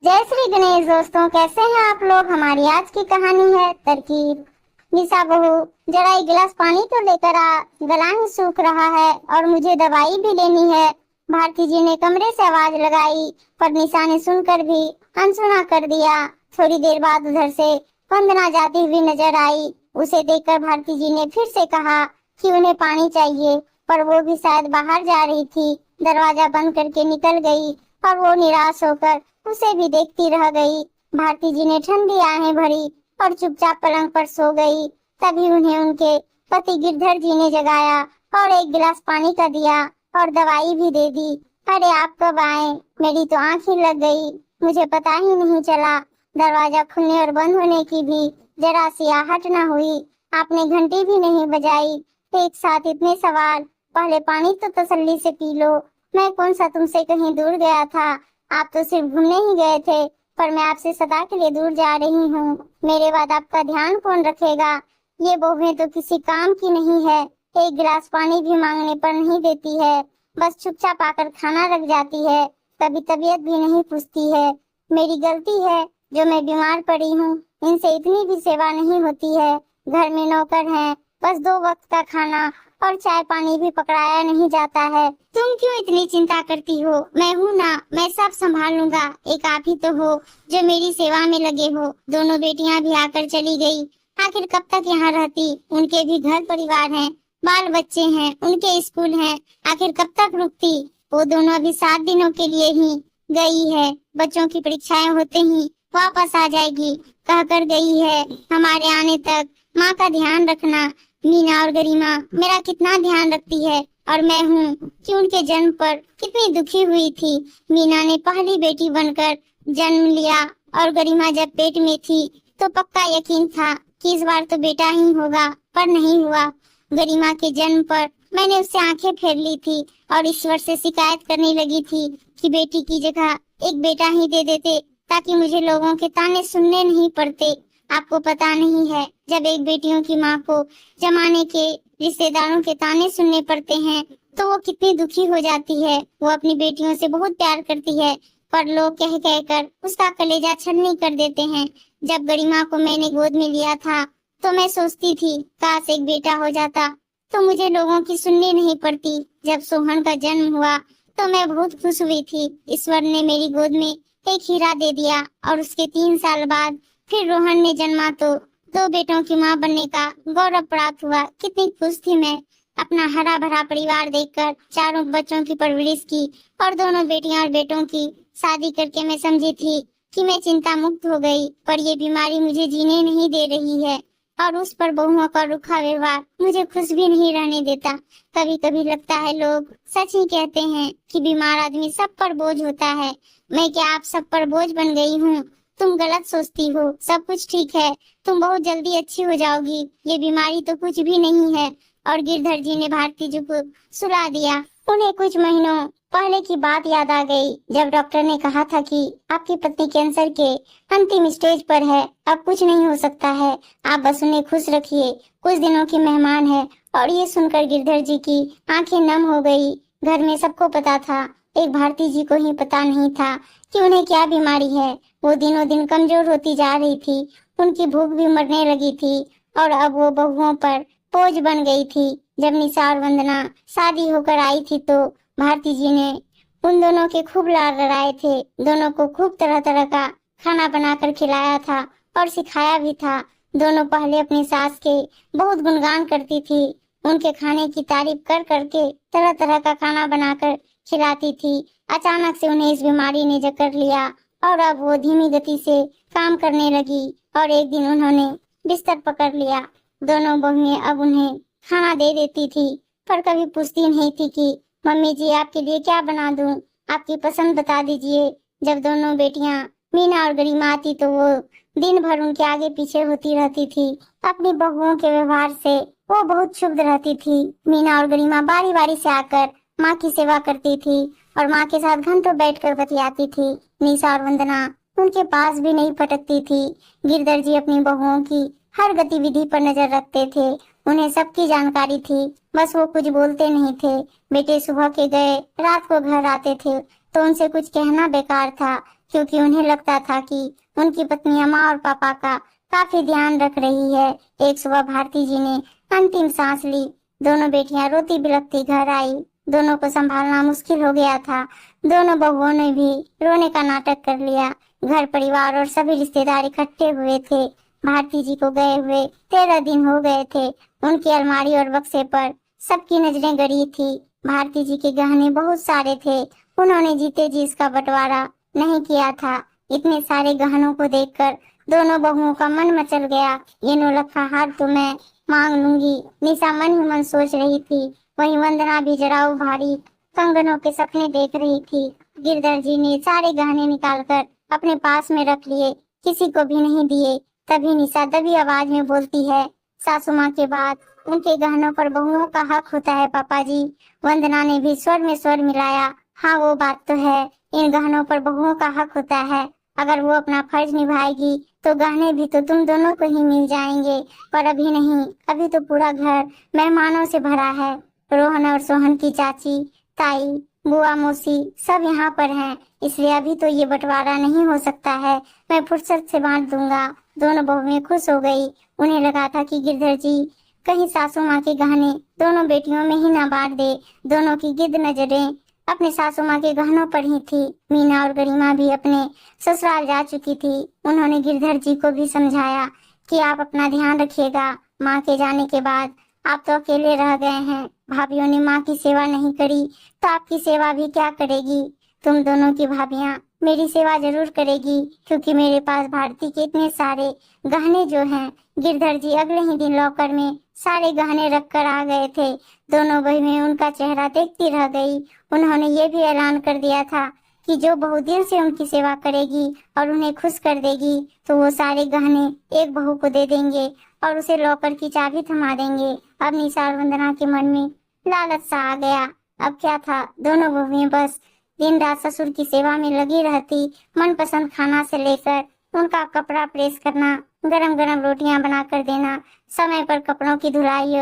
जय श्री गणेश दोस्तों, कैसे हैं आप लोग। हमारी आज की कहानी है तरकीब। निशा बहू, जरा एक गिलास पानी तो लेकर आ, गला ही सूख रहा है और मुझे दवाई भी लेनी है। भारती जी ने कमरे से आवाज लगाई, पर निशा ने सुनकर भी अनसुना कर दिया। थोड़ी देर बाद उधर से वंदना जाती हुई नजर आई। उसे देखकर भारती जी ने फिर से कहा कि उन्हें पानी चाहिए, पर वो भी शायद बाहर जा रही थी। दरवाजा बंद करके निकल गई और वो निराश होकर उसे भी देखती रह गई। भारती जी ने ठंडी आहें भरी और चुपचाप पलंग पर सो गई। तभी उन्हें उनके पति गिरधर जी ने जगाया और एक गिलास पानी का दिया और दवाई भी दे दी। अरे आप कब आए, मेरी तो आंख ही लग गई, मुझे पता ही नहीं चला। दरवाजा खुलने और बंद होने की भी जरा सी आहट न हुई। आपने घंटी भी नहीं बजाई। एक साथ इतने सवाल, पहले पानी तो तसल्ली से पी लो। मैं कौन सा तुमसे कहीं दूर गया था, आप तो सिर्फ घूमने ही गए थे, पर मैं आपसे सदा के लिए दूर जा रही हूँ। मेरे बाद आपका ध्यान कौन रखेगा। ये बहुएं तो किसी काम की नहीं है, एक गिलास पानी भी मांगने पर नहीं देती है, बस चुपचाप आकर खाना रख जाती है, कभी तबीयत भी नहीं पूछती है। मेरी गलती है जो मैं बीमार पड़ी हूँ, इनसे इतनी भी सेवा नहीं होती है। घर में नौकर हैं, बस 2 वक्त का खाना और चाय पानी भी पकड़ाया नहीं जाता है। तुम क्यों इतनी चिंता करती हो, मैं हूँ ना, मैं सब संभाल लूंगा। एक आप ही तो हो जो मेरी सेवा में लगे हो। दोनों बेटियां भी आकर चली गई। आखिर कब तक यहाँ रहती, उनके भी घर परिवार हैं, बाल बच्चे हैं, उनके स्कूल हैं, आखिर कब तक रुकती। वो दोनों अभी 7 दिनों के लिए ही गई है, बच्चों की परीक्षाएं होते ही वापस आ जाएगी, कह कर गई है। हमारे आने तक माँ का ध्यान रखना। मीना और गरिमा मेरा कितना ध्यान रखती है, और मैं हूँ कि उनके जन्म पर कितनी दुखी हुई थी। मीना ने पहली बेटी बनकर जन्म लिया और गरिमा जब पेट में थी तो पक्का यकीन था कि इस बार तो बेटा ही होगा, पर नहीं हुआ। गरिमा के जन्म पर मैंने उससे आंखें फेर ली थी और ईश्वर से शिकायत करने लगी थी कि बेटी की जगह एक बेटा ही दे देते, ताकि मुझे लोगों के ताने सुनने नहीं पड़ते। आपको पता नहीं है, जब एक बेटियों की माँ को जमाने के रिश्तेदारों के ताने सुनने पड़ते हैं तो वो कितनी दुखी हो जाती है। वो अपनी बेटियों से बहुत प्यार करती है, पर लोग कह कह कर उसका कलेजा छलनी कर देते हैं। जब गरिमा को मैंने गोद में लिया था तो मैं सोचती थी काश एक बेटा हो जाता तो मुझे लोगों की सुननी नहीं पड़ती। जब सोहन का जन्म हुआ तो मैं बहुत खुश हुई थी। ईश्वर ने मेरी गोद में एक हीरा दे दिया और उसके 3 साल बाद फिर रोहन ने जन्मा तो 2 बेटों की माँ बनने का गौरव प्राप्त हुआ। कितनी खुश थी मैं अपना हरा भरा परिवार देखकर। चारों बच्चों की परवरिश की और दोनों बेटियां और बेटों की शादी करके मैं समझी थी कि मैं चिंता मुक्त हो गई, पर ये बीमारी मुझे जीने नहीं दे रही है और उस पर बहुओं का रूखा व्यवहार मुझे खुश भी नहीं रहने देता। कभी कभी लगता है लोग सच ही कहते हैं कि बीमार आदमी सब पर बोझ होता है। मैं क्या आप सब पर बोझ बन गई हूँ। तुम गलत सोचती हो, सब कुछ ठीक है, तुम बहुत जल्दी अच्छी हो जाओगी, ये बीमारी तो कुछ भी नहीं है। और गिरधर जी ने भारती जी को सुला दिया। उन्हें कुछ महीनों पहले की बात याद आ गई, जब डॉक्टर ने कहा था कि आपकी पत्नी कैंसर के अंतिम स्टेज पर है, अब कुछ नहीं हो सकता है, आप बस उन्हें खुश रखिए, कुछ दिनों की मेहमान है। और ये सुनकर गिरधर जी की आंखें नम हो गई। घर में सबको पता था, एक भारती जी को ही पता नहीं था कि उन्हें क्या बीमारी है। वो दिनों दिन कमजोर होती जा रही थी, उनकी भूख भी मरने लगी थी और अब वो बहुओं पर बोझ बन गई थी। जब निशा और वंदना शादी होकर आई थी तो भारती जी ने उन दोनों के खूब लाड लड़ाए थे। दोनों को खूब तरह तरह का खाना बनाकर खिलाया था और सिखाया भी था। दोनों पहले अपनी सास के बहुत गुणगान करती थी, उनके खाने की तारीफ कर करके तरह तरह का खाना बनाकर खिलाती थी। अचानक से उन्हें इस बीमारी ने जकड़ लिया और अब वो धीमी गति से काम करने लगी और एक दिन उन्होंने बिस्तर पकड़ लिया। दोनों बहुएं अब उन्हें खाना दे देती थी, पर कभी पूछती नहीं थी कि मम्मी जी आपके लिए क्या बना दूं, आपकी पसंद बता दीजिए। जब दोनों बेटियां मीना और गरिमा आती तो वो दिन भर उनके आगे पीछे होती रहती थी। अपनी बहुओं के व्यवहार से वो बहुत क्षुब्ध रहती थी। मीना और गरिमा बारी बारी से आकर माँ की सेवा करती थी और माँ के साथ घंटों बैठकर बतियाती थी। निशा और वंदना उनके पास भी नहीं पटकती थी। गिरधर जी अपनी बहुओं की हर गतिविधि पर नजर रखते थे, उन्हें सबकी जानकारी थी, बस वो कुछ बोलते नहीं थे। बेटे सुबह के गए रात को घर आते थे तो उनसे कुछ कहना बेकार था। क्योंकि उन्हें लगता था कि उनकी पत्नी माँ और पापा का काफी ध्यान रख रही है। एक सुबह भारती जी ने अंतिम सांस ली। दोनों बेटियां रोती बिलखती घर आई। दोनों को संभालना मुश्किल हो गया था। दोनों बहुओं ने भी रोने का नाटक कर लिया। घर परिवार और सभी रिश्तेदार इकट्ठे हुए थे। भारती जी को गए हुए 13 दिन हो गए थे। उनकी अलमारी और बक्से पर सबकी नजरें गड़ी थी। भारती जी के गहने बहुत सारे थे। उन्होंने जीते जी इसका बंटवारा नहीं किया था। इतने सारे गहनों को देखकर दोनों बहुओं का मन मचल गया। ये 9 लाख हार तो मैं मांग लूंगी, निशा मन ही मन सोच रही थी। वहीं वंदना भी जरा उभारी कंगनों के सपने देख रही थी। गिरधर जी ने सारे गहने निकालकर अपने पास में रख लिए, किसी को भी नहीं दिए। तभी निशा दबी आवाज में बोलती है, सासू माँ के बाद उनके गहनों पर बहुओं का हक होता है पापा जी। वंदना ने भी स्वर में स्वर मिलाया, हाँ वो बात तो है, इन गहनों पर बहुओं का हक होता है। अगर वो अपना फर्ज निभाएगी तो गहने भी तो तुम दोनों को ही मिल जाएंगे, पर अभी नहीं। अभी तो पूरा घर मेहमानों से भरा है। रोहन और सोहन की चाची, ताई, बुआ, मौसी सब यहाँ पर हैं, इसलिए अभी तो ये बंटवारा नहीं हो सकता है। मैं फुर्सत से बांट दूंगा। दोनों बहुएं खुश हो गई। उन्हें लगा था कि गिरधर जी कहीं सासू माँ के गहने दोनों बेटियों में ही ना बांट दे। दोनों की गिद्ध नजरें अपने सासू माँ के गहनों पर ही थी। मीना और गरिमा भी अपने ससुराल जा चुकी थी। उन्होंने गिरधर जी को भी समझाया कि आप अपना ध्यान रखिएगा। माँ के जाने के बाद आप तो अकेले रह गए हैं। भाभीियों ने माँ की सेवा नहीं करी तो आपकी सेवा भी क्या करेगी। तुम दोनों की भाभियाँ मेरी सेवा जरूर करेगी, क्योंकि मेरे पास भारती के इतने सारे गहने जो हैं। गिरधर जी अगले ही दिन लॉकर में सारे गहने रख कर आ गए थे। दोनों बहनें उनका चेहरा देखती रह गई। उन्होंने ये भी ऐलान कर दिया था कि जो बहू दिल से उनकी सेवा करेगी और उन्हें खुश कर देगी तो वो सारे गहने एक बहू को दे देंगे और उसे लॉकर की चाबी थमा देंगे। अब निशा और वंदना के मन में लालच सा आ गया। अब क्या था, दोनों बहुएं बस दिन रात ससुर की सेवा में लगी रहती। मनपसंद खाना से लेकर उनका कपड़ा प्रेस करना, गरम गरम रोटियां बना कर देना, समय पर कपड़ों की धुलाई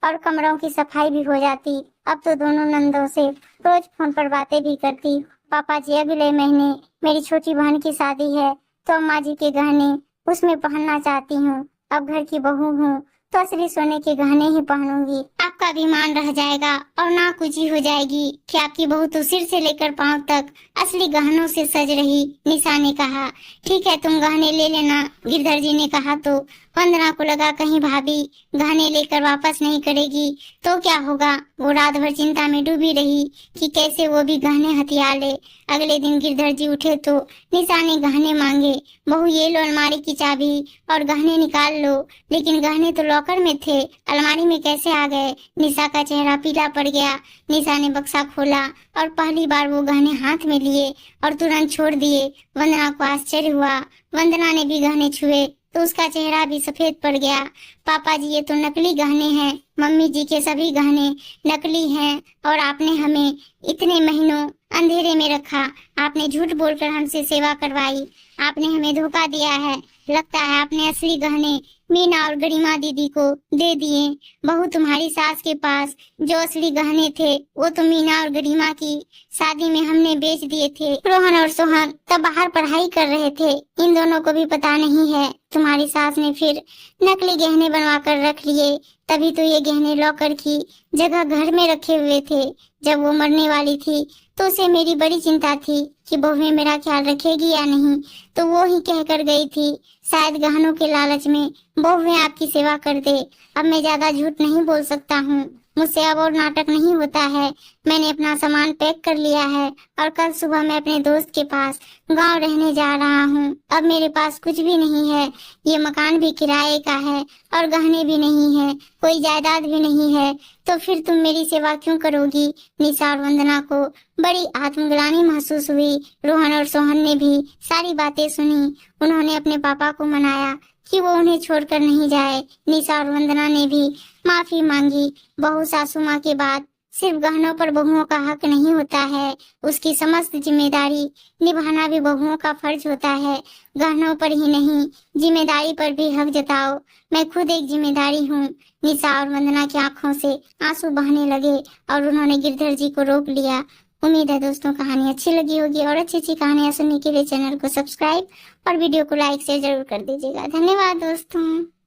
और कमरों की सफाई भी हो जाती। अब तो दोनों नंदों से रोज फोन पर बातें भी करती। पापा जी अगले महीने मेरी छोटी बहन की शादी है तो अम्मा जी के गहने उसमें पहनना चाहती हूँ। अब घर की बहू हूँ तो असली सोने के गहने ही पहनूंगी। आपका भी मान रह जाएगा और नाकुची हो जाएगी कि आपकी बहू तो सिर से लेकर पांव तक असली गहनों से सज रही। निशा ने कहा, ठीक है तुम गहने ले लेना। गिरधर जी ने कहा तो वंदना को लगा कहीं भाभी गहने लेकर वापस नहीं करेगी तो क्या होगा। वो रात भर चिंता में डूबी रही कि कैसे वो भी गहने हथिया ले। अगले दिन गिरधर जी उठे तो निशा ने गहने मांगे। बहू ये लो अलमारी की चाबी और गहने निकाल लो। लेकिन गहने तो लॉकर में थे, अलमारी में कैसे आ गए। निशा का चेहरा पीला पड़ गया। निशा ने बक्सा खोला और पहली बार वो गहने हाथ में लिए और तुरंत छोड़ दिए। वंदना को आश्चर्य हुआ। वंदना ने भी गहने छुए तो उसका चेहरा भी सफेद पड़ गया। पापा जी ये तो नकली गहने हैं। मम्मी जी के सभी गहने नकली हैं और आपने हमें इतने महीनों अंधेरे में रखा। आपने झूठ बोलकर हमसे सेवा करवाई। आपने हमें धोखा दिया है। लगता है आपने असली गहने मीना और गरिमा दीदी को दे दिए। बहू तुम्हारी सास के पास जो असली गहने थे वो तो मीना और गरिमा की शादी में हमने बेच दिए थे। रोहन और सोहन तब बाहर पढ़ाई कर रहे थे। इन दोनों को भी पता नहीं है। तुम्हारी सास ने फिर नकली गहने बनवा कर रख लिए। तभी तो ये गहने लॉकर की जगह घर में रखे हुए थे। जब वो मरने वाली थी तो उसे मेरी बड़ी चिंता थी कि बहुएं मेरा ख्याल रखेगी या नहीं, तो वो ही कह कर गई थी शायद गहनों के लालच में बहुएं आपकी सेवा कर दे। अब मैं ज्यादा झूठ नहीं बोल सकता हूँ। मुझसे अब और नाटक नहीं होता है। मैंने अपना सामान पैक कर लिया है और कल सुबह मैं अपने दोस्त के पास गांव रहने जा रहा हूँ। अब मेरे पास कुछ भी नहीं है। ये मकान भी किराए का है और गहने भी नहीं है, कोई जायदाद भी नहीं है। तो फिर तुम मेरी सेवा क्यों करोगी। निशा और वंदना को बड़ी आत्मग्लानि महसूस हुई। रोहन और सोहन ने भी सारी बातें सुनी। उन्होंने अपने पापा को मनाया कि वो उन्हें छोड़कर नहीं जाए। निशा और वंदना ने भी माफी मांगी। बहू सासू माँ के बाद सिर्फ गहनों पर बहुओं का हक नहीं होता है, उसकी समस्त जिम्मेदारी निभाना भी बहुओं का फर्ज होता है। गहनों पर ही नहीं, जिम्मेदारी पर भी हक जताओ। मैं खुद एक जिम्मेदारी हूँ। निशा और वंदना की आंखों से आंसू बहने लगे और उन्होंने गिरधर जी को रोक लिया। उम्मीद है दोस्तों कहानी अच्छी लगी होगी, और अच्छी अच्छी कहानियां सुनने के लिए चैनल को सब्सक्राइब और वीडियो को लाइक शेयर जरूर कर दीजिएगा। धन्यवाद दोस्तों।